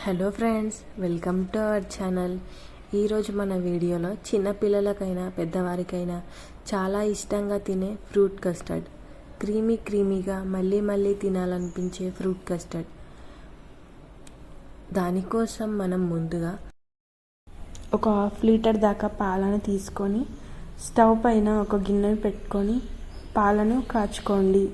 Hello friends, welcome to our channel. ఈరోజు మన వీడియోలో చిన్న పిల్లలకైనా పెద్దవారికైనా చాలా ఇష్టంగా తినే ఫ్రూట్ కస్టర్డ్, క్రీమీగా మళ్ళీ మళ్ళీ తినాలనిపించే ఫ్రూట్ కస్టర్డ్. దానికోసం మనం ముందుగా ఒక 1/2 లీటర్ దాకా పాలను తీసుకొని స్టవ్ పైన ఒక గిన్నె పెట్టుకొని పాలను కాచుకోండి.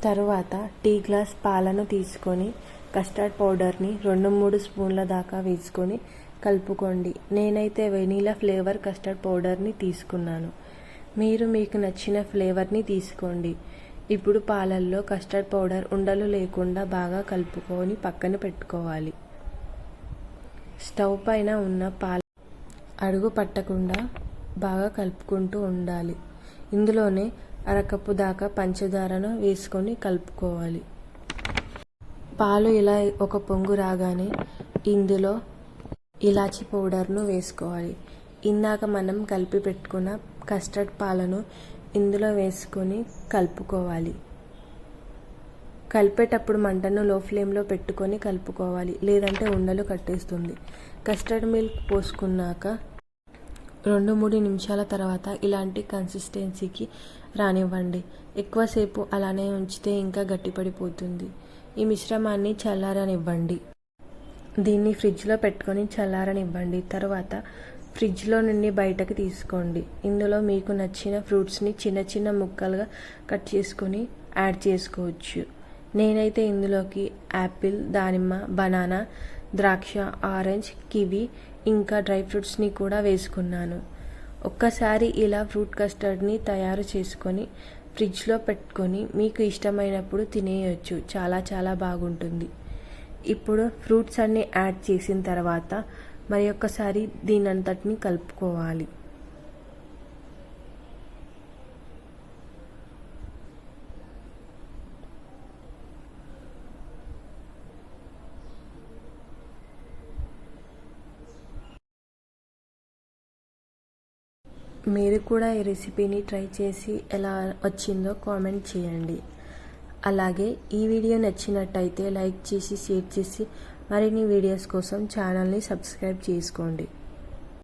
తరువాత టీ గ్లాస్ పాలను తీసుకొని కస్టర్డ్ పౌడర్ని 2-3 స్పూన్ల దాకా వేసుకొని కలుపుకోండి. నేనైతే వెనీలా ఫ్లేవర్ కస్టర్డ్ పౌడర్ని తీసుకున్నాను. మీరు మీకు నచ్చిన ఫ్లేవర్ని తీసుకోండి. ఇప్పుడు పాలల్లో కస్టర్డ్ పౌడర్ ఉండలు లేకుండా బాగా కలుపుకొని పక్కన పెట్టుకోవాలి. స్టవ్ పైన ఉన్న పాలు అడుగు పట్టకుండా బాగా కలుపుకుంటూ ఉండాలి. ఇందులోనే 1/2 కప్పు దాకా పంచదారను వేసుకొని కలుపుకోవాలి. పాలు ఇలా ఒక పొంగు రాగానే ఇందులో ఇలాచీ పౌడర్ను వేసుకోవాలి. ఇందాక మనం కలిపి పెట్టుకున్న కస్టర్డ్ పాలను ఇందులో వేసుకొని కలుపుకోవాలి. కలిపేటప్పుడు మంటను లో ఫ్లేమ్లో పెట్టుకొని కలుపుకోవాలి, లేదంటే ఉండలు కట్టేస్తుంది. కస్టర్డ్ మిల్క్ పోసుకున్నాక 2-3 నిమిషాల తర్వాత ఇలాంటి కన్సిస్టెన్సీకి రానివ్వండి. ఎక్కువసేపు అలానే ఉంచితే ఇంకా గట్టిపడిపోతుంది. ఈ మిశ్రమాన్ని చల్లారనివ్వండి. దీన్ని ఫ్రిడ్జ్లో పెట్టుకొని చల్లారనివ్వండి. తర్వాత ఫ్రిడ్జ్లో నుండి బయటకు తీసుకోండి. ఇందులో మీకు నచ్చిన ఫ్రూట్స్ని చిన్న చిన్న ముక్కలుగా కట్ చేసుకొని యాడ్ చేసుకోవచ్చు. నేనైతే ఇందులోకి యాపిల్, దానిమ్మ, బనానా, ద్రాక్ష, ఆరెంజ్, కివి ఇంకా డ్రై ఫ్రూట్స్ని కూడా వేసుకున్నాను. ఒక్కసారి ఇలా ఫ్రూట్ కస్టర్డ్ని తయారు చేసుకొని ఫ్రిడ్జ్లో పెట్టుకొని మీకు ఇష్టమైనప్పుడు తినేయచ్చు. చాలా బాగుంటుంది. ఇప్పుడు ఫ్రూట్స్ అన్నీ యాడ్ చేసిన తర్వాత మరి ఒక్కసారి దీనంతటిని కలుపుకోవాలి. మీరు కూడా ఈ రెసిపీని ట్రై చేసి ఎలా వచ్చిందో కామెంట్ చేయండి. అలాగే ఈ వీడియో నచ్చినట్టయితే లైక్ చేసి, షేర్ చేసి మరిన్ని వీడియోస్ కోసం ఛానల్ని సబ్స్క్రైబ్ చేసుకోండి.